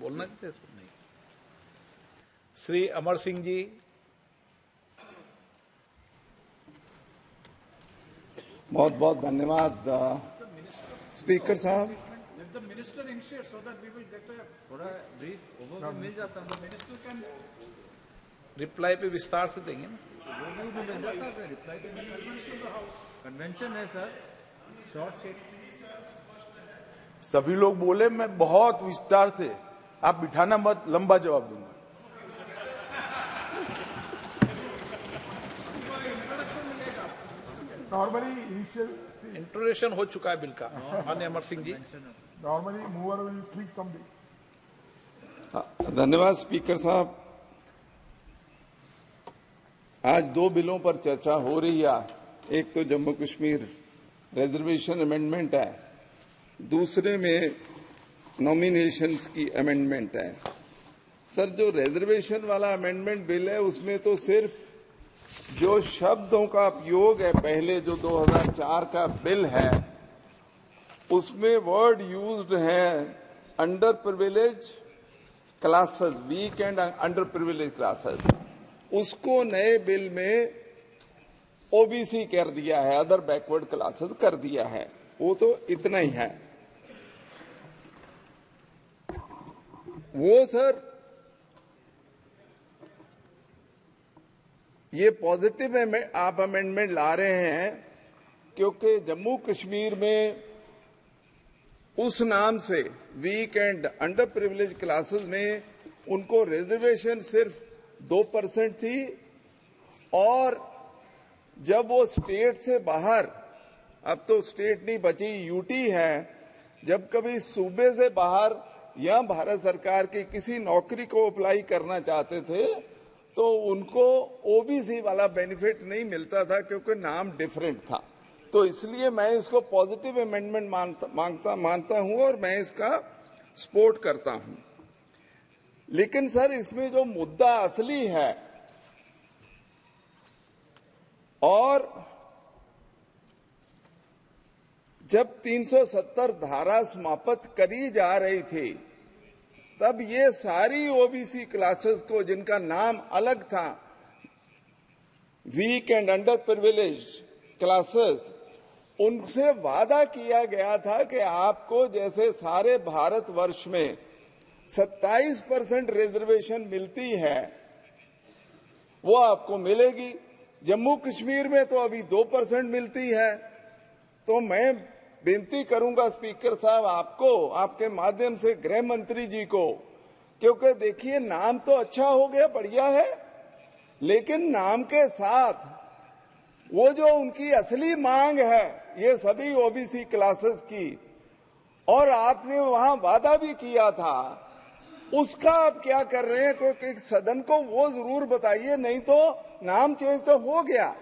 बोलना चाहिए इसमें नहीं। श्री अमर सिंह जी। बहुत बहुत धन्यवाद स्पीकर साहब। Let the minister initiate so that we will get a थोड़ा ब्रीफ ओवरव्यू मिल जाता है, minister can रिप्लाई पे विस्तार से देंगे ना। ओवरव्यू भी मिल जाता है, रिप्लाई के लिए convention of the house. Convention है सर, शॉर्ट स्टेटमेंट। सभी लोग बोले, मैं बहुत विस्तार से, आप बिठाना मत, लंबा जवाब दूंगा। Normally, initial इंट्रोडक्शन हो चुका है बिल का। माननीय Amar Singh ji. normally mover will speak something. धन्यवाद स्पीकर साहब। आज दो बिलों पर चर्चा हो रही है। एक तो जम्मू कश्मीर रिजर्वेशन अमेंडमेंट है, दूसरे में नॉमिनेशंस की अमेंडमेंट है। सर, जो रिजर्वेशन वाला अमेंडमेंट बिल है उसमें तो सिर्फ जो शब्दों का उपयोग है, पहले जो 2004 का बिल है उसमें वर्ड यूज्ड है under privilege classes, weak and under privilege classes, उसको नए बिल में ओबीसी कर दिया है, अदर बैकवर्ड क्लासेस कर दिया है। वो तो इतना ही है। वो सर ये पॉजिटिव आप अमेंडमेंट ला रहे हैं क्योंकि जम्मू कश्मीर में उस नाम से weak and under privilege classes में उनको रिजर्वेशन सिर्फ 2% थी, और जब वो स्टेट से बाहर, अब तो स्टेट नहीं बची, यूटी है, जब कभी सूबे से बाहर या भारत सरकार की किसी नौकरी को अप्लाई करना चाहते थे तो उनको ओबीसी वाला बेनिफिट नहीं मिलता था क्योंकि नाम डिफरेंट था। तो इसलिए मैं इसको पॉजिटिव अमेंडमेंट मानता हूं और मैं इसका सपोर्ट करता हूं। लेकिन सर, इसमें जो मुद्दा असली है, और जब 370 धारा समाप्त करी जा रही थी तब ये सारी ओबीसी क्लासेस को जिनका नाम अलग था, weak and under privilege classes, उनसे वादा किया गया था कि आपको जैसे सारे भारतवर्ष में 27% रिजर्वेशन मिलती है वो आपको मिलेगी। जम्मू कश्मीर में तो अभी 2% मिलती है। तो मैं बेनती करूंगा स्पीकर साहब आपको, आपके माध्यम से गृह मंत्री जी को, क्योंकि देखिए नाम तो अच्छा हो गया, बढ़िया है, लेकिन नाम के साथ वो जो उनकी असली मांग है ये सभी ओबीसी क्लासेस की, और आपने वहां वादा भी किया था, उसका आप क्या कर रहे हैं? कोई सदन को वो जरूर बताइए, नहीं तो नाम चेंज तो हो गया,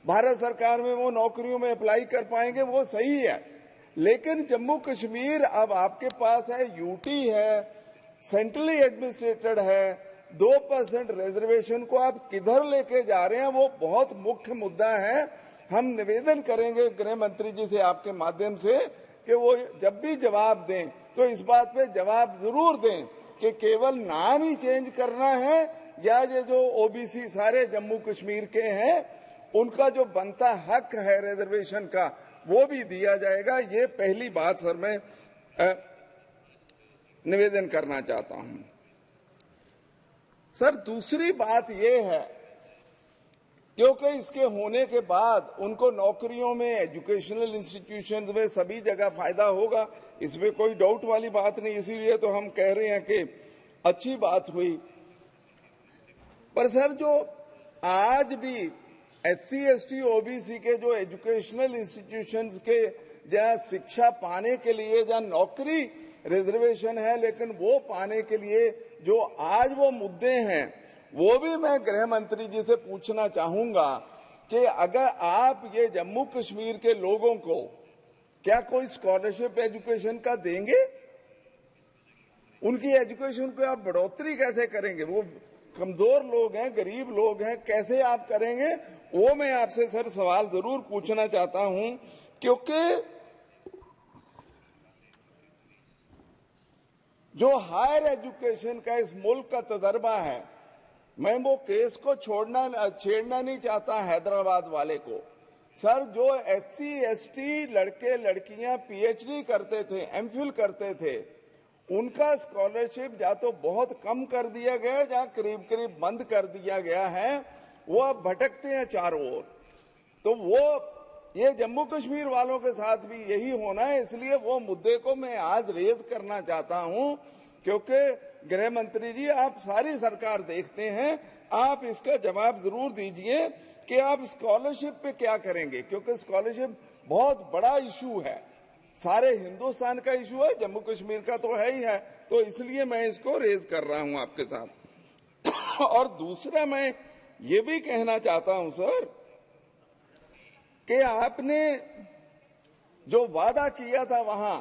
भारत सरकार में वो नौकरियों में अप्लाई कर पाएंगे, वो सही है, लेकिन जम्मू कश्मीर अब आपके पास है, यूटी है, सेंट्रली एडमिनिस्ट्रेटेड है, 2% रिजर्वेशन को आप किधर लेके जा रहे हैं, वो बहुत मुख्य मुद्दा है। हम निवेदन करेंगे गृह मंत्री जी से आपके माध्यम से कि वो जब भी जवाब दें तो इस बात पे जवाब जरूर दें कि केवल नाम ही चेंज करना है या ये जो ओबीसी सारे जम्मू कश्मीर के हैं उनका जो बनता हक है रिजर्वेशन का वो भी दिया जाएगा। ये पहली बात सर मैं निवेदन करना चाहता हूं। सर, दूसरी बात ये है, क्योंकि इसके होने के बाद उनको नौकरियों में, एजुकेशनल इंस्टीट्यूशंस में सभी जगह फायदा होगा, इसमें कोई डाउट वाली बात नहीं, इसीलिए तो हम कह रहे हैं कि अच्छी बात हुई। पर सर, जो आज भी एससी, एसटी, ओबीसी के जो एजुकेशनल इंस्टीट्यूशंस के जहाँ शिक्षा पाने के लिए जहाँ नौकरी रिजर्वेशन है, लेकिन वो पाने के लिए जो आज वो मुद्दे हैं वो भी मैं गृह मंत्री जी से पूछना चाहूंगा कि अगर आप ये जम्मू कश्मीर के लोगों को क्या कोई स्कॉलरशिप एजुकेशन का देंगे? उनकी एजुकेशन को आप बढ़ोतरी कैसे करेंगे? वो कमजोर लोग हैं, गरीब लोग हैं, कैसे आप करेंगे? वो मैं आपसे सर सवाल जरूर पूछना चाहता हूं, क्योंकि जो हायर एजुकेशन का इस मुल्क का तजर्बा है, मैं वो केस को छेड़ना नहीं चाहता हैदराबाद वाले को। सर, जो SC ST लड़के लड़कियां PhD करते थे, MPhil करते थे, उनका स्कॉलरशिप या तो बहुत कम कर दिया गया, या करीब करीब बंद कर दिया गया है। वो अब भटकते हैं चारों ओर। तो ये जम्मू कश्मीर वालों के साथ भी यही होना है। इसलिए वो मुद्दे को मैं आज रेज करना चाहता हूं, क्योंकि गृह मंत्री जी, आप सारी सरकार देखते हैं, आप इसका जवाब जरूर दीजिए कि आप स्कॉलरशिप पे क्या करेंगे, क्योंकि स्कॉलरशिप बहुत बड़ा इशू है, सारे हिंदुस्तान का इशू है, जम्मू कश्मीर का तो है ही है। तो इसलिए मैं इसको रेज कर रहा हूं आपके साथ। और दूसरा, मैं ये भी कहना चाहता हूं सर कि आपने जो वादा किया था वहां,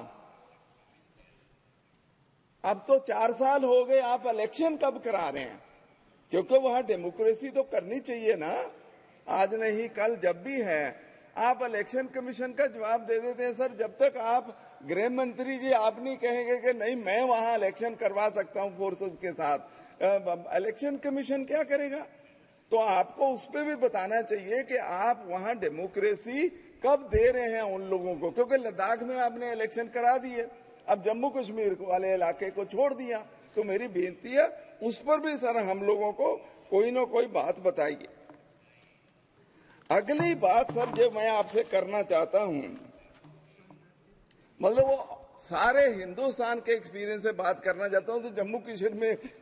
अब तो 4 साल हो गए, आप इलेक्शन कब करा रहे हैं? क्योंकि वहां डेमोक्रेसी तो करनी चाहिए ना, आज नहीं कल जब भी है। आप इलेक्शन कमीशन का जवाब दे देते हैं सर। जब तक आप गृह मंत्री जी आप नहीं कहेंगे कि नहीं मैं वहां इलेक्शन करवा सकता हूं फोर्सेस के साथ, इलेक्शन कमीशन क्या करेगा? तो आपको उस पर भी बताना चाहिए कि आप वहां डेमोक्रेसी कब दे रहे हैं उन लोगों को, क्योंकि लद्दाख में आपने इलेक्शन करा दिए, अब जम्मू कश्मीर वाले इलाके को छोड़ दिया। तो मेरी बेनती है उस पर भी सर हम लोगों को कोई ना कोई बात बताइए। अगली बात सर जो मैं आपसे करना चाहता हूं, मतलब वो सारे हिंदुस्तान के एक्सपीरियंस से बात करना चाहता हूं, तो जम्मू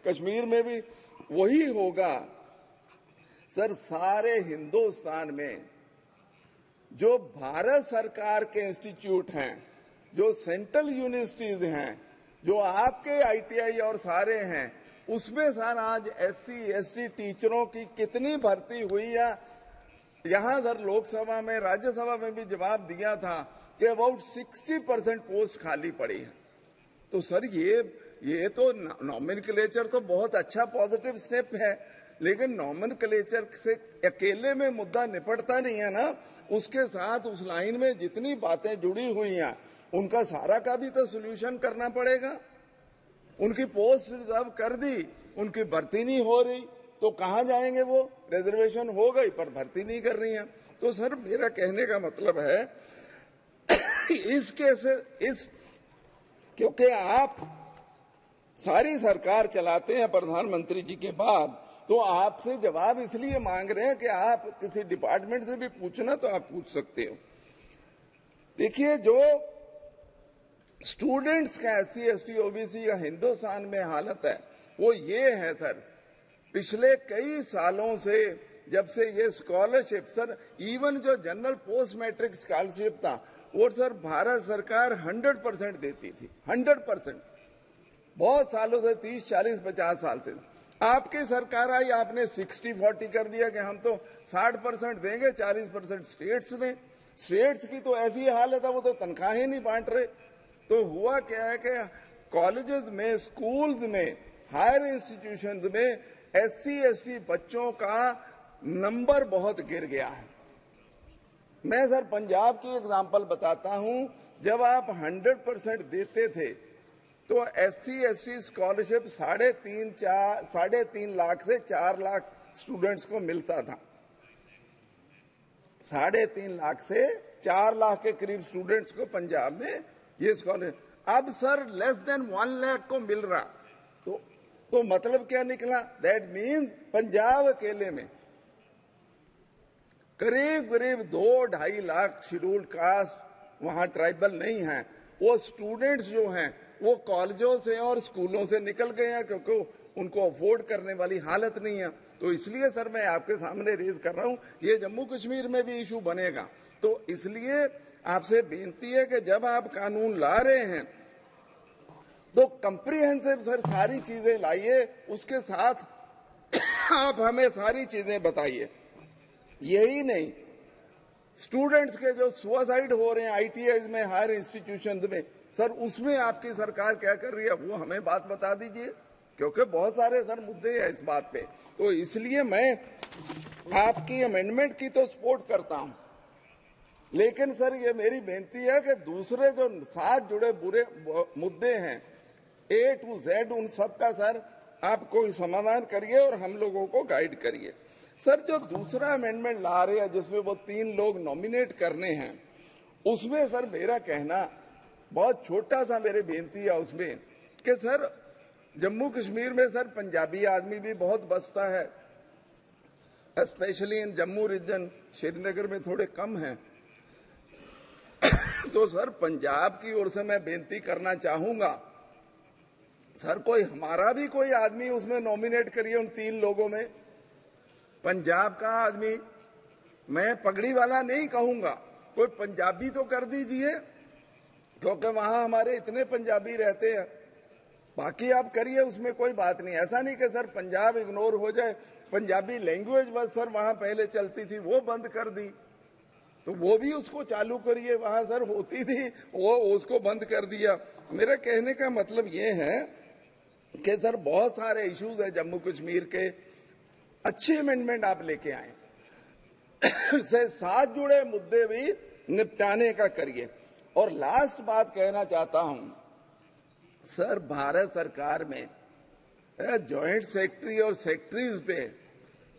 कश्मीर में भी वही होगा सर। सारे हिंदुस्तान में जो भारत सरकार के इंस्टीट्यूट हैं, जो सेंट्रल यूनिवर्सिटीज हैं, जो आपके ITI और सारे हैं, उसमें सर आज SC ST टीचरों की कितनी भर्ती हुई है? यहां सर लोकसभा में, राज्यसभा में भी जवाब दिया था कि अबाउट 60% पोस्ट खाली पड़ी है। तो सर ये तो नॉमेनक्लेचर तो बहुत अच्छा पॉजिटिव स्टेप है, लेकिन नॉमेनक्लेचर से अकेले में मुद्दा निपटता नहीं है ना, उसके साथ उस लाइन में जितनी बातें जुड़ी हुई हैं उनका सारा का भी तो सोल्यूशन करना पड़ेगा। उनकी पोस्ट रिजर्व कर दी, उनकी भर्ती नहीं हो रही, तो कहां जाएंगे वो? रिजर्वेशन हो गई पर भर्ती नहीं कर रही है। तो सर मेरा कहने का मतलब है क्योंकि आप सारी सरकार चलाते हैं प्रधानमंत्री जी के बाद, तो आपसे जवाब इसलिए मांग रहे हैं कि आप किसी डिपार्टमेंट से भी पूछना तो आप पूछ सकते हो। देखिए, जो स्टूडेंट्स का SC ST OBC का हिंदुस्तान में हालत है वो ये है सर, पिछले कई सालों से जब से ये स्कॉलरशिप सर, इवन जो जनरल पोस्ट मैट्रिक स्कॉलरशिप था वो सर भारत सरकार 100% देती थी, 100%, बहुत सालों से, 30 40 50 साल से। आपकी सरकार आई, आपने 60-40 कर दिया कि हम तो 60% देंगे, 40% स्टेट्स दें। स्टेट्स की तो ऐसी हालत है, वो तो तनख्वाहें नहीं बांट रहे। तो हुआ क्या है कि कॉलेजेस में, स्कूल्स में, हायर इंस्टीट्यूशंस में SC ST बच्चों का नंबर बहुत गिर गया है। मैं सर पंजाब की एग्जांपल बताता हूं, जब आप 100% देते थे तो SC ST स्कॉलरशिप 3.5 लाख से 4 लाख स्टूडेंट्स को मिलता था। 3.5 लाख से 4 लाख के करीब स्टूडेंट्स को पंजाब में ये स्कॉलरशिप, अब सर लेस देन 1 लाख को मिल रहा। तो मतलब क्या निकला? दैट मीन्स पंजाब अकेले में करीब 2-2.5 लाख शेड्यूल्ड कास्ट वहां ट्राइबल नहीं है। वो स्टूडेंट्स जो हैं वो कॉलेजों से और स्कूलों से निकल गए हैं, क्योंकि उनको अफोर्ड करने वाली हालत नहीं है। तो इसलिए सर मैं आपके सामने रेज कर रहा हूं, ये जम्मू कश्मीर में भी इशू बनेगा। तो इसलिए आपसे बेनती है कि जब आप कानून ला रहे हैं तो कंप्रीहेंसिव सर सारी चीजें लाइए, उसके साथ आप हमें सारी चीजें बताइए। यही नहीं, स्टूडेंट्स के जो सुसाइड हो रहे हैं ITI में, हायर इंस्टीट्यूशंस में, सर उसमें आपकी सरकार क्या कर रही है वो हमें बात बता दीजिए, क्योंकि बहुत सारे सर मुद्दे हैं इस बात पे। तो इसलिए मैं आपकी अमेंडमेंट की तो सपोर्ट करता हूं, लेकिन सर ये मेरी बेनती है कि दूसरे जो साथ जुड़े बुरे मुद्दे हैं A to Z उन सब का सर आप कोई समाधान करिए और हम लोगों को गाइड करिए। सर जो दूसरा अमेंडमेंट ला रहे हैं जिसमें वो 3 लोग नॉमिनेट करने हैं, उसमें सर मेरा कहना बहुत छोटा सा मेरी बेनती है उसमें कि सर जम्मू कश्मीर में सर पंजाबी आदमी भी बहुत बसता है, specially in Jammu region, Srinagar में थोड़े कम हैं। तो सर पंजाब की ओर से मैं बेनती करना चाहूंगा सर कोई हमारा भी कोई आदमी उसमें नॉमिनेट करिए उन 3 लोगों में, पंजाब का आदमी। मैं पगड़ी वाला नहीं कहूंगा, कोई पंजाबी तो कर दीजिए क्योंकि वहां हमारे इतने पंजाबी रहते हैं। बाकी आप करिए उसमें कोई बात नहीं, ऐसा नहीं कि सर पंजाब इग्नोर हो जाए। पंजाबी लैंग्वेज बस सर वहां पहले चलती थी वो बंद कर दी, तो वो भी उसको चालू करिए, वहां सर होती थी वो उसको बंद कर दिया। मेरा कहने का मतलब ये है कि सर बहुत सारे इश्यूज है जम्मू कश्मीर के, अच्छे अमेंडमेंट आप लेके आए से साथ जुड़े मुद्दे भी निपटाने का करिए। और लास्ट बात कहना चाहता हूं सर, भारत सरकार में जॉइंट सेक्रेटरी और सेक्रेटरीज पे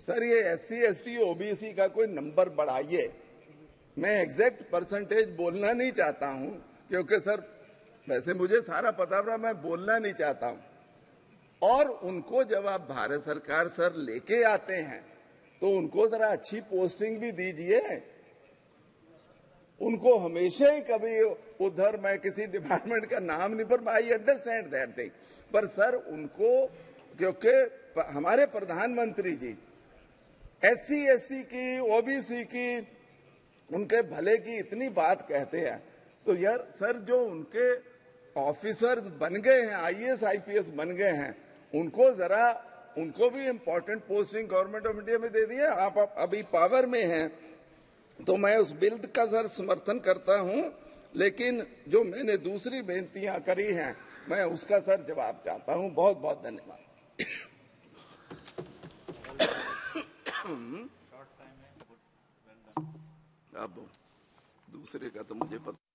सर ये SC ST OBC का कोई नंबर बढ़ाइए। मैं एग्जैक्ट परसेंटेज बोलना नहीं चाहता हूं क्योंकि सर वैसे मुझे सारा पता है, मैं बोलना नहीं चाहता हूं। और उनको जब आप भारत सरकार सर लेके आते हैं तो उनको जरा अच्छी पोस्टिंग भी दीजिए। उनको हमेशा ही कभी उधर, मैं किसी डिपार्टमेंट का नाम नहीं, पर आई अंडरस्टैंड दैट थिंग, पर सर उनको, क्योंकि हमारे प्रधानमंत्री जी SC ST की OBC की उनके भले की इतनी बात कहते हैं, तो यार सर जो उनके ऑफिसर्स बन गए हैं, IAS IPS बन गए हैं, उनको भी important posting government of India में दे दिए। आप अभी पावर में हैं तो मैं उस बिल का सर समर्थन करता हूं, लेकिन जो मैंने दूसरी बेनतियां करी हैं मैं उसका सर जवाब चाहता हूं। बहुत बहुत धन्यवाद। अब दूसरे का तो मुझे पता